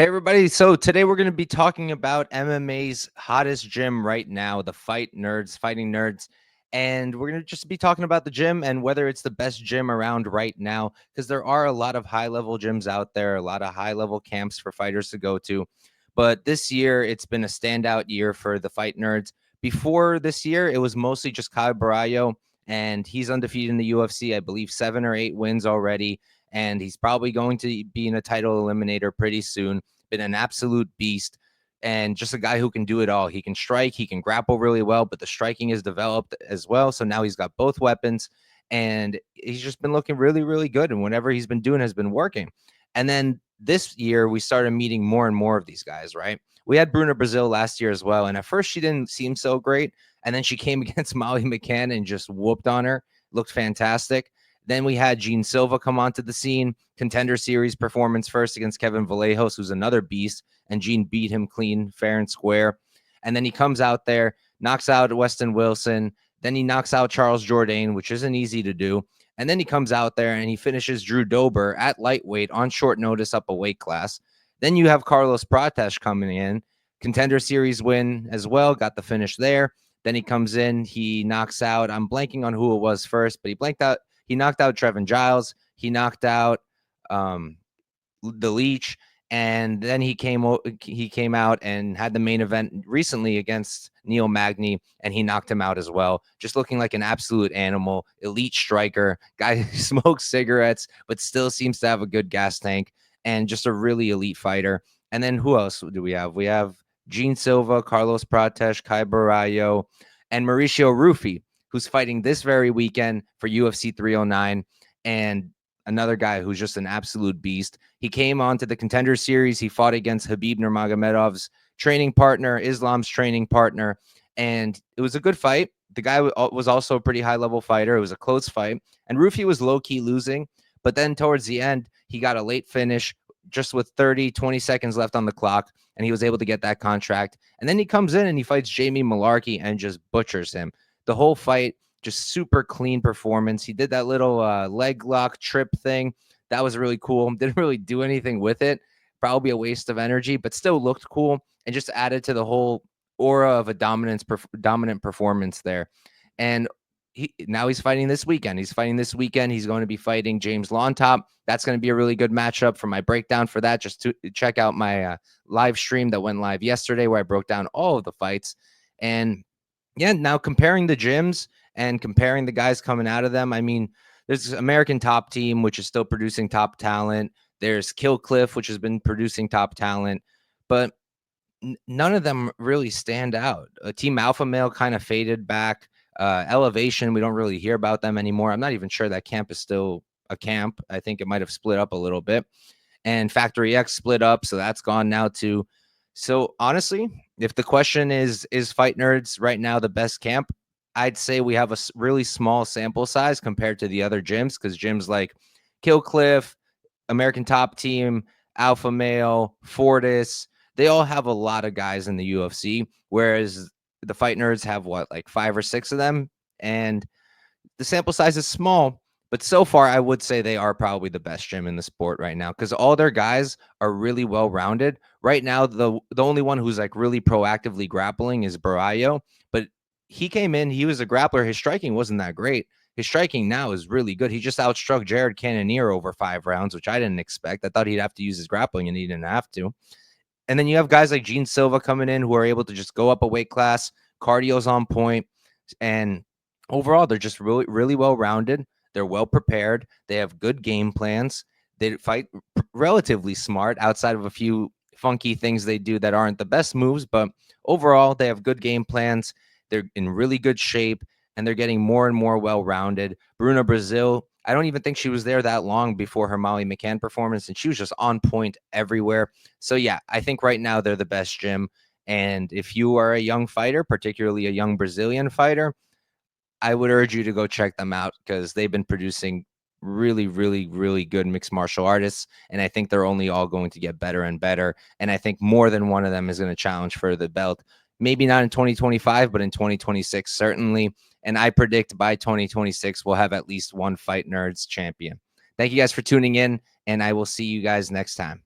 Hey everybody, so today we're going to be talking about MMA's hottest gym right now, the Fighting Nerds, and we're going to just be talking about the gym and whether it's the best gym around right now, because there are a lot of high-level gyms out there, a lot of high-level camps for fighters to go to, but this year it's been a standout year for the Fight Nerds. Before this year, it was mostly just Caio Borralho, and he's undefeated in the UFC, I believe 7 or 8 wins already, and he's probably going to be in a title eliminator pretty soon. Been an absolute beast and just a guy who can do it all. He can strike, he can grapple really well, but the striking is developed as well. So now he's got both weapons and he's just been looking really, really good. And whatever he's been doing has been working. And then this year, we started meeting more and more of these guys, right? We had Bruna Brazil last year as well. And at first, she didn't seem so great. And then she came against Molly McCann and just whooped on her. Looked fantastic. Then we had Jean Silva come onto the scene, Contender Series performance first against Kevin Vallejos, who's another beast, and Jean beat him clean, fair and square. And then he comes out there, knocks out Weston Wilson, then he knocks out Charles Jourdain, which isn't easy to do. And then he comes out there and he finishes Drew Dober at lightweight on short notice up a weight class. Then you have Carlos Prates coming in, Contender Series win as well, got the finish there. Then he comes in, he knocks out, I'm blanking on who it was first, but he knocked out Trevin Giles. He knocked out the Leech, and then he came out and had the main event recently against Neil Magny, and he knocked him out as well. Just looking like an absolute animal, elite striker, guy who smokes cigarettes but still seems to have a good gas tank, and just a really elite fighter. And then who else do we have? We have Jean Silva, Carlos Prates, Caio Borralho, and Mauricio Ruffy, who's fighting this very weekend for UFC 309, and another guy who's just an absolute beast. He came on to the Contender Series. He fought against Khabib Nurmagomedov's training partner, Islam's training partner, and it was a good fight. The guy was also a pretty high-level fighter. It was a close fight, and Ruffy was low-key losing, but then towards the end, he got a late finish just with 20 seconds left on the clock, and he was able to get that contract. And then he comes in and he fights Jamie Malarkey and just butchers him. The whole fight, just super clean performance. He did that little leg lock trip thing. That was really cool. Didn't really do anything with it. Probably a waste of energy, but still looked cool and just added to the whole aura of a dominant performance there. And now he's fighting this weekend. He's going to be fighting James Longtop. That's going to be a really good matchup. For my breakdown for that, just to check out my live stream that went live yesterday where I broke down all of the fights. And yeah, now comparing the gyms and comparing the guys coming out of them, I mean, there's American Top Team, which is still producing top talent. There's Kill Cliff, which has been producing top talent, but none of them really stand out. Team Alpha Male kind of faded back. Elevation, we don't really hear about them anymore. I'm not even sure that camp is still a camp. I think it might have split up a little bit. And Factory X split up, so that's gone now too. So honestly, if the question is Fight Nerds right now the best camp, I'd say we have a really small sample size compared to the other gyms, because gyms like Kill Cliff, American Top Team, Alpha Male, Fortis, they all have a lot of guys in the UFC, whereas the Fight Nerds have like 5 or 6 of them, and the sample size is small. But so far, I would say they are probably the best gym in the sport right now, because all their guys are really well rounded. Right now, the only one who's like really proactively grappling is Barallo, but he came in, he was a grappler. His striking wasn't that great. His striking now is really good. He just outstruck Jared Cannonier over 5 rounds, which I didn't expect. I thought he'd have to use his grappling, and he didn't have to. And then you have guys like Jean Silva coming in who are able to just go up a weight class. Cardio's on point, and overall, they're just really, really well rounded. They're well prepared. They have good game plans. They fight relatively smart outside of a few funky things they do that aren't the best moves, but overall, they have good game plans. They're in really good shape, and they're getting more and more well-rounded. Bruna Brazil, I don't even think she was there that long before her Molly McCann performance, and she was just on point everywhere. So yeah, I think right now they're the best gym. And if you are a young fighter, particularly a young Brazilian fighter, I would urge you to go check them out, because they've been producing really, really, really good mixed martial artists. And I think they're only all going to get better and better. And I think more than one of them is going to challenge for the belt. Maybe not in 2025, but in 2026, certainly. And I predict by 2026, we'll have at least one Fight Nerds champion. Thank you guys for tuning in, and I will see you guys next time.